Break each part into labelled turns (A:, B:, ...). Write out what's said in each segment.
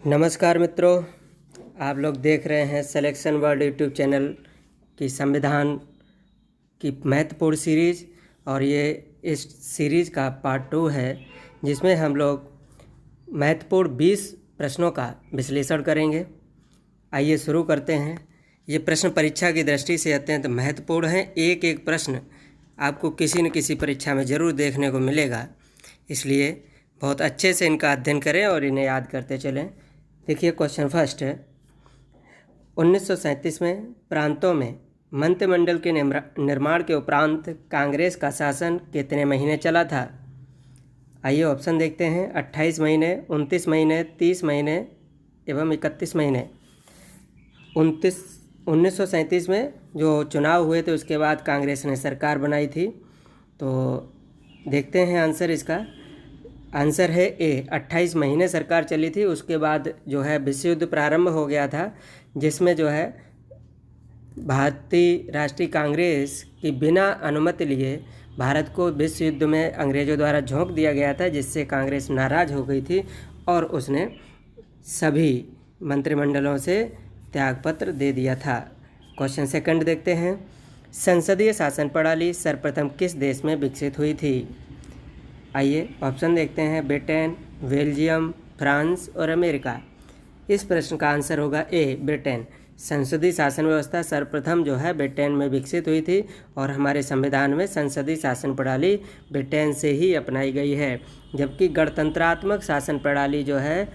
A: नमस्कार मित्रों, आप लोग देख रहे हैं सिलेक्शन वर्ल्ड यूट्यूब चैनल की संविधान की महत्वपूर्ण सीरीज़। और ये इस सीरीज़ का पार्ट 2 है, जिसमें हम लोग महत्वपूर्ण 20 प्रश्नों का विश्लेषण करेंगे। आइए शुरू करते हैं। ये प्रश्न परीक्षा की दृष्टि से अत्यंत महत्वपूर्ण हैं। एक एक प्रश्न आपको किसी न किसी परीक्षा में ज़रूर देखने को मिलेगा, इसलिए बहुत अच्छे से इनका अध्ययन करें और इन्हें याद करते चलें। देखिए, क्वेश्चन फर्स्ट है, 1937 में प्रांतों में मंत्रिमंडल के निर्माण के उपरांत कांग्रेस का शासन कितने महीने चला था? आइए ऑप्शन देखते हैं। 28 महीने, 29 महीने, 30 महीने एवं 31 महीने। 1937 में जो चुनाव हुए थे उसके बाद कांग्रेस ने सरकार बनाई थी। तो देखते हैं आंसर इसका। आंसर है ए, 28 महीने सरकार चली थी। उसके बाद जो है विश्व युद्ध प्रारंभ हो गया था, जिसमें जो है भारतीय राष्ट्रीय कांग्रेस की बिना अनुमति लिए भारत को विश्व युद्ध में अंग्रेज़ों द्वारा झोंक दिया गया था, जिससे कांग्रेस नाराज़ हो गई थी और उसने सभी मंत्रिमंडलों से त्यागपत्र दे दिया था। क्वेश्चन सेकंड देखते हैं, संसदीय शासन प्रणाली सर्वप्रथम किस देश में विकसित हुई थी? आइए ऑप्शन देखते हैं। ब्रिटेन, बेल्जियम, फ्रांस और अमेरिका। इस प्रश्न का आंसर होगा ए, ब्रिटेन। संसदीय शासन व्यवस्था सर्वप्रथम जो है ब्रिटेन में विकसित हुई थी और हमारे संविधान में संसदीय शासन प्रणाली ब्रिटेन से ही अपनाई गई है, जबकि गणतंत्रात्मक शासन प्रणाली जो है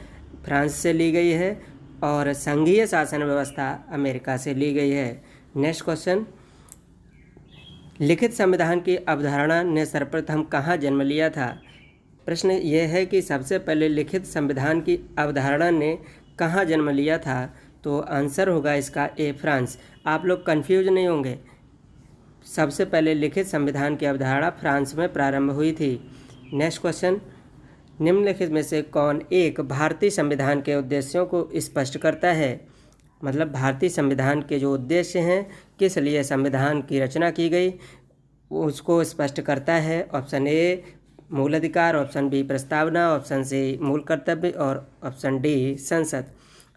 A: फ्रांस से ली गई है और संघीय शासन व्यवस्था अमेरिका से ली गई है। नेक्स्ट क्वेश्चन, लिखित संविधान की अवधारणा ने सर्वप्रथम कहाँ जन्म लिया था? प्रश्न ये है कि सबसे पहले लिखित संविधान की अवधारणा ने कहाँ जन्म लिया था? तो आंसर होगा इसका ए, फ्रांस। आप लोग कंफ्यूज नहीं होंगे, सबसे पहले लिखित संविधान की अवधारणा फ्रांस में प्रारंभ हुई थी। नेक्स्ट क्वेश्चन, निम्नलिखित में से कौन एक भारतीय संविधान के उद्देश्यों को स्पष्ट करता है? मतलब भारतीय संविधान के जो उद्देश्य हैं, किस लिए संविधान की रचना की गई, उसको स्पष्ट करता है। ऑप्शन ए, मूल अधिकार, ऑप्शन बी, प्रस्तावना, ऑप्शन सी, मूल कर्तव्य और ऑप्शन डी, संसद।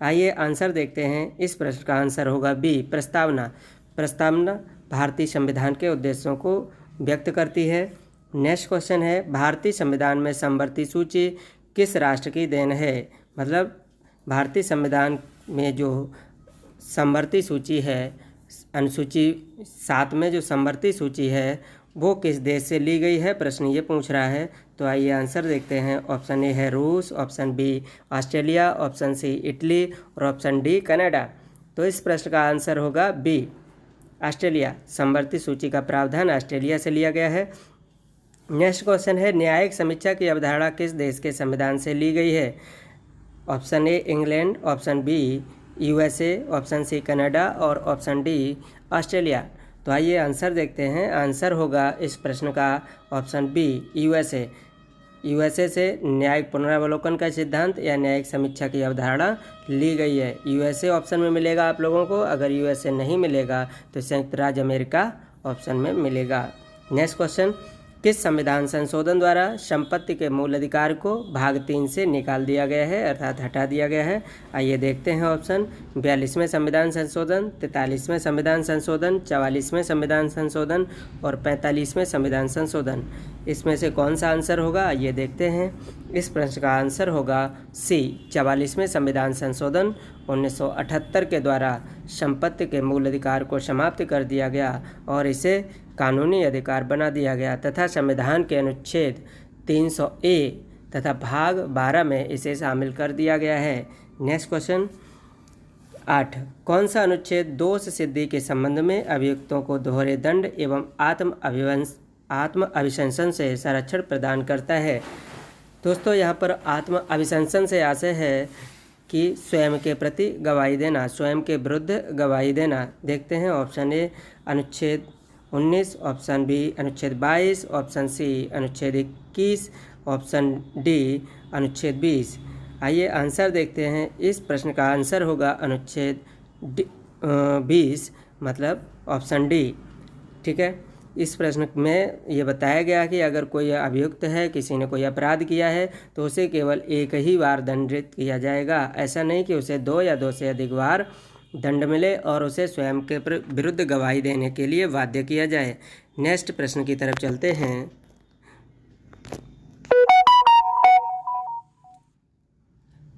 A: आइए आंसर देखते हैं। इस प्रश्न का आंसर होगा बी, प्रस्तावना। प्रस्तावना भारतीय संविधान के उद्देश्यों को व्यक्त करती है। नेक्स्ट क्वेश्चन है, भारतीय संविधान में समवर्ती सूची किस राष्ट्र की देन है? मतलब भारतीय संविधान में जो समवर्ती सूची है, अनुसूची 7 में जो समवर्ती सूची है, वो किस देश से ली गई है? प्रश्न ये पूछ रहा है। तो आइए आंसर देखते हैं। ऑप्शन ए है रूस, option B Australia, option C Italy और ऑप्शन डी कनाडा। तो इस प्रश्न का आंसर होगा बी, ऑस्ट्रेलिया। समवर्ती सूची का प्रावधान ऑस्ट्रेलिया से लिया गया है। नेक्स्ट क्वेश्चन है, न्यायिक समीक्षा की अवधारणा किस देश के संविधान से ली गई है? Option A England, option B USA, option C Canada और ऑप्शन डी ऑस्ट्रेलिया। तो आइए आंसर देखते हैं। आंसर होगा इस प्रश्न का ऑप्शन बी, यूएसए। यूएसए से न्यायिक पुनरावलोकन का सिद्धांत या न्यायिक समीक्षा की अवधारणा ली गई है। यूएसए ऑप्शन में मिलेगा आप लोगों को। अगर यूएसए नहीं मिलेगा तो संयुक्त राज्य अमेरिका ऑप्शन में मिलेगा। नेक्स्ट क्वेश्चन, किस संविधान संशोधन द्वारा संपत्ति के मूल अधिकार को भाग 3 से निकाल दिया गया है, अर्थात हटा दिया गया है? आइए देखते हैं ऑप्शन। 42वें संविधान संशोधन, 43वें संविधान संशोधन, 44वें संविधान संशोधन और 45वें संविधान संशोधन। इसमें से कौन सा आंसर होगा? आइए देखते हैं। इस प्रश्न का आंसर होगा सी, 44वें संविधान संशोधन 1978 के द्वारा संपत्ति के मूल अधिकार को समाप्त कर दिया गया और इसे कानूनी अधिकार बना दिया गया तथा संविधान के अनुच्छेद 300A तथा भाग 12 में इसे शामिल कर दिया गया है। नेक्स्ट क्वेश्चन 8, कौन सा अनुच्छेद दोष सिद्धि के संबंध में अभियुक्तों को दोहरे दंड एवं आत्म अभिशंसन से संरक्षण प्रदान करता है? दोस्तों, यहाँ पर आत्म अभिशंसन से आशय है कि स्वयं के प्रति गवाही देना, स्वयं के विरुद्ध गवाही देना। देखते हैं। ऑप्शन ए अनुच्छेद 19, ऑप्शन बी अनुच्छेद 22, ऑप्शन सी अनुच्छेद 21, ऑप्शन डी अनुच्छेद 20। आइए आंसर देखते हैं। इस प्रश्न का आंसर होगा अनुच्छेद 20, मतलब ऑप्शन डी। ठीक है। इस प्रश्न में ये बताया गया कि अगर कोई अभियुक्त है, किसी ने कोई अपराध किया है, तो उसे केवल एक ही बार दंडित किया जाएगा। ऐसा नहीं कि उसे 2 या 2 से अधिक बार दंड मिले और उसे स्वयं के विरुद्ध गवाही देने के लिए बाध्य किया जाए। नेक्स्ट प्रश्न की तरफ चलते हैं।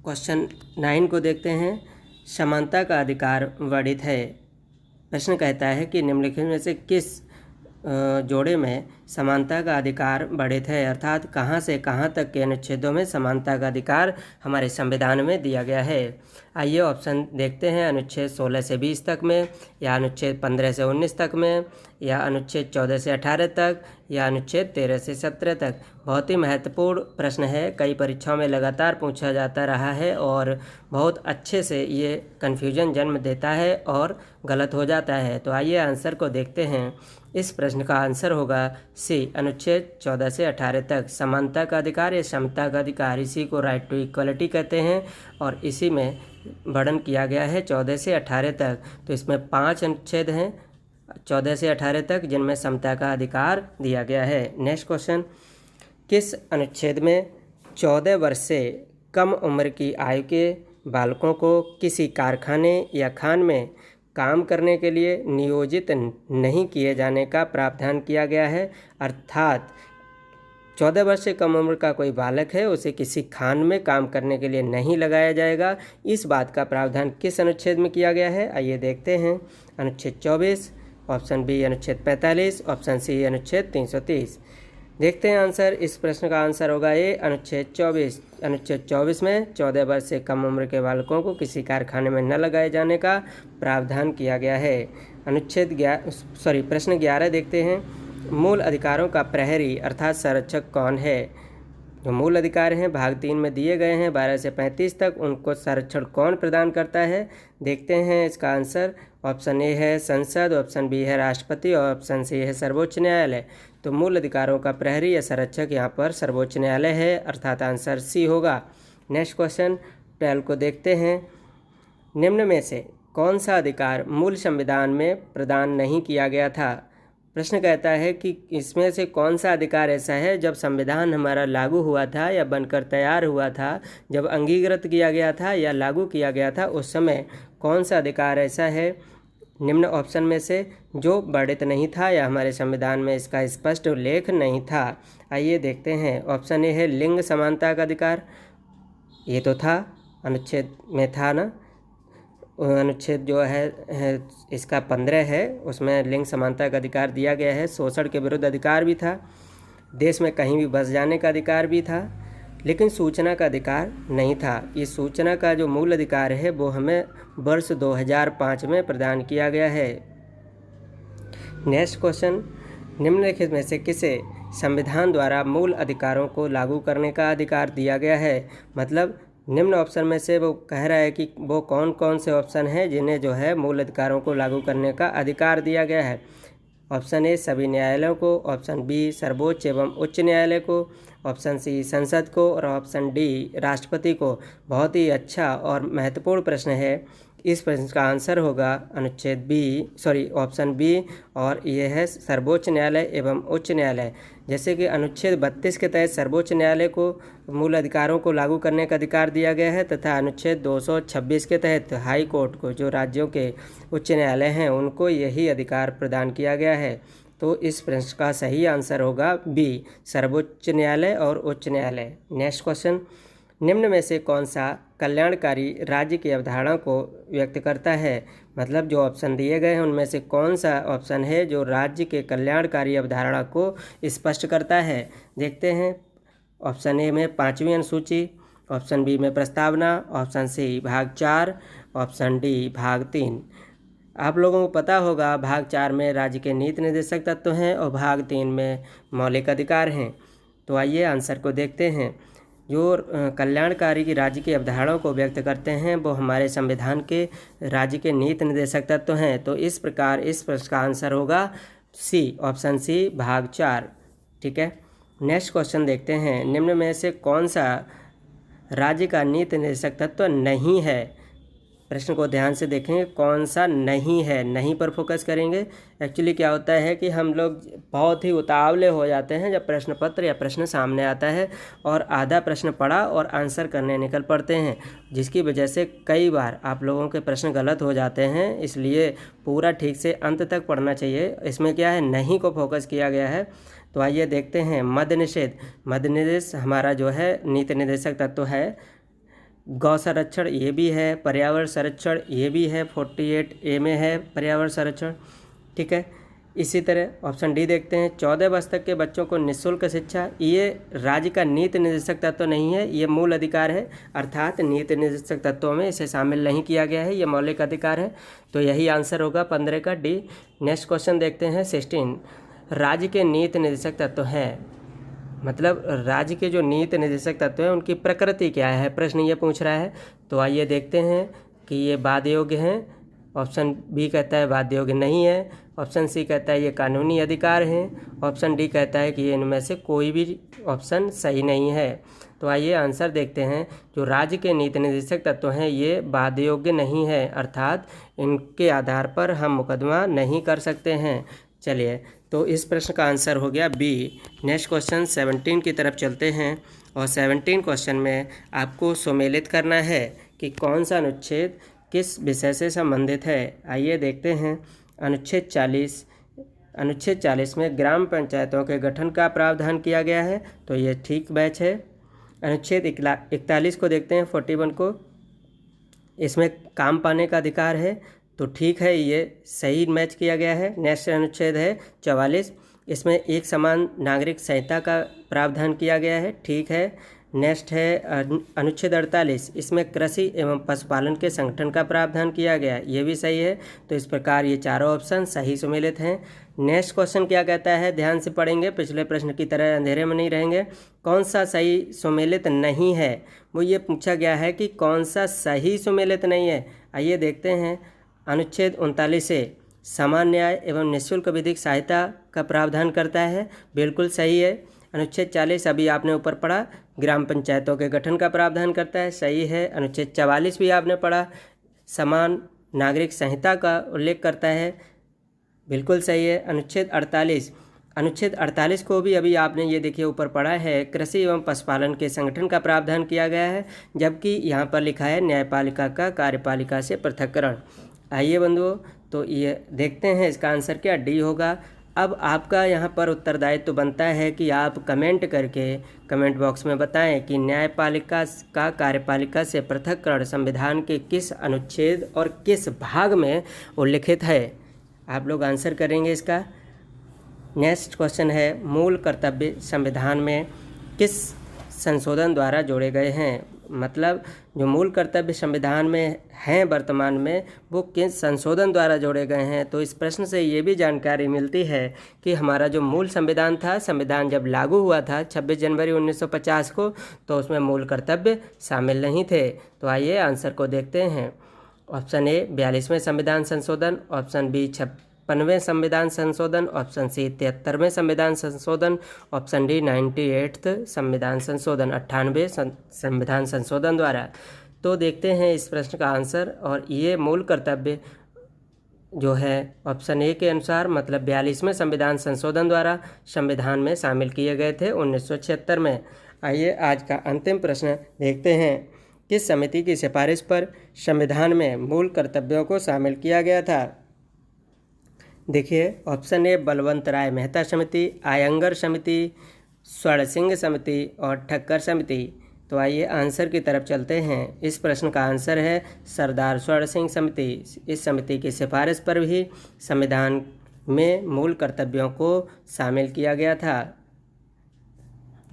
A: क्वेश्चन 9 को देखते हैं। समानता का अधिकार वर्णित है। प्रश्न कहता है कि निम्नलिखित में से किस जोड़े में समानता का अधिकार वर्णित है, अर्थात कहाँ से कहाँ तक के अनुच्छेदों में समानता का अधिकार हमारे संविधान में दिया गया है। आइए ऑप्शन देखते हैं। अनुच्छेद 16 से 20 तक में, या अनुच्छेद 15 से 19 तक में, या अनुच्छेद 14 से 18 तक, या अनुच्छेद 13 से 17 तक। बहुत ही महत्वपूर्ण प्रश्न है, कई परीक्षाओं में लगातार पूछा जाता रहा है और बहुत अच्छे से ये कन्फ्यूजन जन्म देता है और गलत हो जाता है। तो आइए आंसर को देखते हैं। इस प्रश्न का आंसर होगा सी, अनुच्छेद 14 से 18 तक। समानता का अधिकार या समता का अधिकार, इसी को राइट टू इक्वलिटी कहते हैं और इसी में वर्णन किया गया है 14 से 18 तक। तो इसमें 5 अनुच्छेद हैं 14 से 18 तक जिनमें समता का अधिकार दिया गया है। नेक्स्ट क्वेश्चन, किस अनुच्छेद में 14 वर्ष से कम उम्र की आयु के बालकों को किसी कारखाने या खान में काम करने के लिए नियोजित नहीं किए जाने का प्रावधान किया गया है, अर्थात 14 वर्ष से कम उम्र का कोई बालक है, उसे किसी खान में काम करने के लिए नहीं लगाया जाएगा। इस बात का प्रावधान किस अनुच्छेद में किया गया है, आइए देखते हैं। अनुच्छेद 24, ऑप्शन बी अनुच्छेद 45, ऑप्शन सी अनुच्छेद 330। देखते हैं आंसर। इस प्रश्न का आंसर होगा ए, अनुच्छेद 24। अनुच्छेद 24 में 14 वर्ष से कम उम्र के बालकों को किसी कारखाने में न लगाए जाने का प्रावधान किया गया है। प्रश्न 11 देखते हैं। मूल अधिकारों का प्रहरी अर्थात संरक्षक कौन है? जो मूल अधिकार हैं भाग 3 में दिए गए हैं 12 से 35 तक, उनको संरक्षण कौन प्रदान करता है? देखते हैं इसका आंसर। ऑप्शन ए है संसद, ऑप्शन बी है राष्ट्रपति और ऑप्शन सी है सर्वोच्च न्यायालय। तो मूल अधिकारों का प्रहरी या संरक्षक यहाँ पर सर्वोच्च न्यायालय है, अर्थात आंसर सी होगा। नेक्स्ट क्वेश्चन 12 को देखते हैं। निम्न में से कौन सा अधिकार मूल संविधान में प्रदान नहीं किया गया था? प्रश्न कहता है कि इसमें से कौन सा अधिकार ऐसा है जब संविधान हमारा लागू हुआ था या बनकर तैयार हुआ था, जब अंगीकृत किया गया था या लागू किया गया था, उस समय कौन सा अधिकार ऐसा है निम्न ऑप्शन में से जो वर्णित नहीं था या हमारे संविधान में इसका स्पष्ट उल्लेख नहीं था? आइए देखते हैं। ऑप्शन ए है लिंग समानता का अधिकार, ये तो था अनुच्छेद में था ना, अनुच्छेद जो है इसका 15 है, उसमें लिंग समानता का अधिकार दिया गया है। शोषण के विरुद्ध अधिकार भी था, देश में कहीं भी बस जाने का अधिकार भी था, लेकिन सूचना का अधिकार नहीं था। ये सूचना का जो मूल अधिकार है वो हमें वर्ष 2005 में प्रदान किया गया है। नेक्स्ट क्वेश्चन, निम्नलिखित में से किसे संविधान द्वारा मूल अधिकारों को लागू करने का अधिकार दिया गया है? मतलब निम्न ऑप्शन में से वो कह रहा है कि वो कौन कौन से ऑप्शन हैं जिन्हें जो है मूल अधिकारों को लागू करने का अधिकार दिया गया है। ऑप्शन ए सभी न्यायालयों को, ऑप्शन बी सर्वोच्च एवं उच्च न्यायालय को, ऑप्शन सी संसद को और ऑप्शन डी राष्ट्रपति को। बहुत ही अच्छा और महत्वपूर्ण प्रश्न है। इस प्रश्न का आंसर होगा ऑप्शन बी, और ये है सर्वोच्च न्यायालय एवं उच्च न्यायालय। जैसे कि अनुच्छेद 32 के तहत सर्वोच्च न्यायालय को मूल अधिकारों को लागू करने का अधिकार दिया गया है, तथा अनुच्छेद 226 के तहत हाई कोर्ट को, जो राज्यों के उच्च न्यायालय हैं, उनको यही अधिकार प्रदान किया गया है। तो इस प्रश्न का सही आंसर होगा बी, सर्वोच्च न्यायालय और उच्च न्यायालय। नेक्स्ट क्वेश्चन, निम्न में से कौन सा कल्याणकारी राज्य की अवधारणा को व्यक्त करता है? मतलब जो ऑप्शन दिए गए हैं उनमें से कौन सा ऑप्शन है जो राज्य के कल्याणकारी अवधारणा को स्पष्ट करता है? देखते हैं। ऑप्शन ए में 5वीं अनुसूची, ऑप्शन बी में प्रस्तावना, ऑप्शन सी भाग 4, ऑप्शन डी भाग 3। आप लोगों को पता होगा भाग 4 में राज्य के नीति निर्देशक तत्व हैं और भाग 3 में मौलिक अधिकार हैं। तो आइए आंसर को देखते हैं। जो कल्याणकारी की राज्य की अवधारणाओं को व्यक्त करते हैं वो हमारे संविधान के राज्य के नीति निर्देशक तत्व हैं। तो इस प्रकार इस प्रश्न का आंसर होगा सी, ऑप्शन सी भाग 4। ठीक है। नेक्स्ट क्वेश्चन देखते हैं। निम्न में से कौन सा राज्य का नीति निर्देशक तत्व नहीं है? प्रश्न को ध्यान से देखेंगे, कौन सा नहीं है, नहीं पर फोकस करेंगे। एक्चुअली क्या होता है कि हम लोग बहुत ही उतावले हो जाते हैं जब प्रश्न पत्र या प्रश्न सामने आता है और आधा प्रश्न पढ़ा और आंसर करने निकल पड़ते हैं, जिसकी वजह से कई बार आप लोगों के प्रश्न गलत हो जाते हैं। इसलिए पूरा ठीक से अंत तक पढ़ना चाहिए। इसमें क्या है, नहीं को फोकस किया गया है। तो आइए देखते हैं। मद्य निषेध, मद्य निषेध हमारा जो है नीति निर्देशक तत्व है। गौ संरक्षण ये भी है, पर्यावरण संरक्षण ये भी है, 48A में है पर्यावरण संरक्षण, ठीक है। इसी तरह ऑप्शन डी देखते हैं, 14 वर्ष तक के बच्चों को निःशुल्क शिक्षा, ये राज्य का नीति निर्देशक तत्व नहीं है, ये मूल अधिकार है, अर्थात नीति निर्देशक तत्वों में इसे शामिल नहीं किया गया है, ये मौलिक अधिकार है। तो यही आंसर होगा 15 का डी। नेक्स्ट क्वेश्चन देखते हैं 16, राज्य के नीति निर्देशक तत्व हैं, मतलब राज्य के जो नीति निर्देशक तत्व हैं उनकी प्रकृति क्या है, प्रश्न ये पूछ रहा है। तो आइए देखते हैं कि ये बाध्य योग्य हैं। ऑप्शन बी कहता है बाध्य योग्य नहीं है, ऑप्शन सी कहता है ये कानूनी अधिकार हैं, ऑप्शन डी कहता है कि ये इनमें से कोई भी ऑप्शन सही नहीं है। तो आइए आंसर देखते हैं। जो राज्य के नीति निर्देशक तत्व हैं ये बाध्य योग्य नहीं है, अर्थात इनके आधार पर हम मुकदमा नहीं कर सकते हैं। चलिए, तो इस प्रश्न का आंसर हो गया बी। नेक्स्ट क्वेश्चन 17 की तरफ चलते हैं और 17 क्वेश्चन में आपको सुमेलित करना है कि कौन सा अनुच्छेद किस विषय से संबंधित है। आइए देखते हैं। अनुच्छेद 40 में ग्राम पंचायतों के गठन का प्रावधान किया गया है, तो ये ठीक बैच है। अनुच्छेद 41 को देखते हैं, 41 को, इसमें काम पाने का अधिकार है, तो ठीक है, ये सही मैच किया गया है। नेक्स्ट अनुच्छेद है 44, इसमें एक समान नागरिक संहिता का प्रावधान किया गया है, ठीक है। नेक्स्ट है अनुच्छेद 48, इसमें कृषि एवं पशुपालन के संगठन का प्रावधान किया गया है, ये भी सही है। तो इस प्रकार ये चारों ऑप्शन सही सुमेलित हैं। नेक्स्ट क्वेश्चन क्या कहता है, ध्यान से पढ़ेंगे, पिछले प्रश्न की तरह अंधेरे में नहीं रहेंगे। कौन सा सही सुमेलित नहीं है, वो ये पूछा गया है कि कौन सा सही सुमेलित नहीं है। आइए देखते हैं। अनुच्छेद 39 से समान न्याय एवं निःशुल्क विधिक सहायता का प्रावधान करता है, बिल्कुल सही है। अनुच्छेद 40 अभी आपने ऊपर पढ़ा, ग्राम पंचायतों के गठन का प्रावधान करता है, सही है। अनुच्छेद 44 भी आपने पढ़ा, समान नागरिक संहिता का उल्लेख करता है, बिल्कुल सही है। अनुच्छेद 48 को भी अभी आपने ये देखिए ऊपर पढ़ा है, कृषि एवं पशुपालन के संगठन का प्रावधान किया गया है, जबकि यहाँ पर लिखा है न्यायपालिका का कार्यपालिका से पृथक्करण। आइए बंधुओं, तो ये देखते हैं इसका आंसर क्या डी होगा। अब आपका यहाँ पर उत्तरदायित्व तो बनता है कि आप कमेंट करके कमेंट बॉक्स में बताएं कि न्यायपालिका का कार्यपालिका से पृथक्करण संविधान के किस अनुच्छेद और किस भाग में उल्लिखित है। आप लोग आंसर करेंगे इसका। नेक्स्ट क्वेश्चन है, मूल कर्तव्य संविधान में किस संशोधन द्वारा जोड़े गए हैं, मतलब जो मूल कर्तव्य संविधान में हैं वर्तमान में, वो किस संशोधन द्वारा जोड़े गए हैं। तो इस प्रश्न से ये भी जानकारी मिलती है कि हमारा जो मूल संविधान था, संविधान जब लागू हुआ था 26 जनवरी 1950 को, तो उसमें मूल कर्तव्य शामिल नहीं थे। तो आइए आंसर को देखते हैं। ऑप्शन ए 42वें संविधान संशोधन, ऑप्शन बी 56वें संविधान संशोधन, ऑप्शन सी 73वें संविधान संशोधन, ऑप्शन डी 98th संविधान संशोधन, 98वें संविधान संशोधन द्वारा। तो देखते हैं इस प्रश्न का आंसर, और ये मूल कर्तव्य जो है ऑप्शन ए के अनुसार, मतलब 42वें संविधान संशोधन द्वारा संविधान में शामिल किए गए थे 1976 में। आइए आज का अंतिम प्रश्न देखते हैं। किस समिति की सिफारिश पर संविधान में मूल कर्तव्यों को शामिल किया गया था। देखिए, ऑप्शन ए बलवंत राय मेहता समिति, आयंगर समिति, स्वर्ण सिंह समिति और ठक्कर समिति। तो आइए आंसर की तरफ चलते हैं। इस प्रश्न का आंसर है सरदार स्वर्ण सिंह समिति। इस समिति की सिफारिश पर भी संविधान में मूल कर्तव्यों को शामिल किया गया था।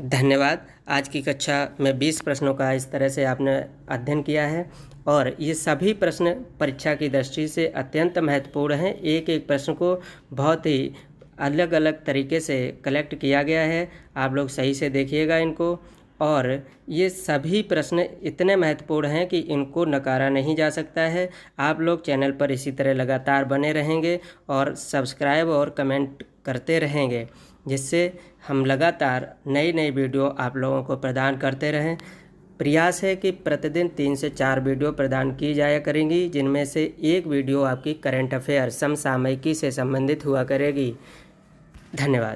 A: धन्यवाद। आज की कक्षा में 20 प्रश्नों का इस तरह से आपने अध्ययन किया है, और ये सभी प्रश्न परीक्षा की दृष्टि से अत्यंत महत्वपूर्ण हैं। एक एक प्रश्न को बहुत ही अलग अलग तरीके से कलेक्ट किया गया है, आप लोग सही से देखिएगा इनको। और ये सभी प्रश्न इतने महत्वपूर्ण हैं कि इनको नकारा नहीं जा सकता है। आप लोग चैनल पर इसी तरह लगातार बने रहेंगे और सब्सक्राइब और कमेंट करते रहेंगे, जिससे हम लगातार नई नई वीडियो आप लोगों को प्रदान करते रहें। प्रयास है कि प्रतिदिन 3 से 4 वीडियो प्रदान की जाया करेंगी, जिनमें से एक वीडियो आपकी करंट अफेयर समसामयिकी से संबंधित हुआ करेगी। धन्यवाद।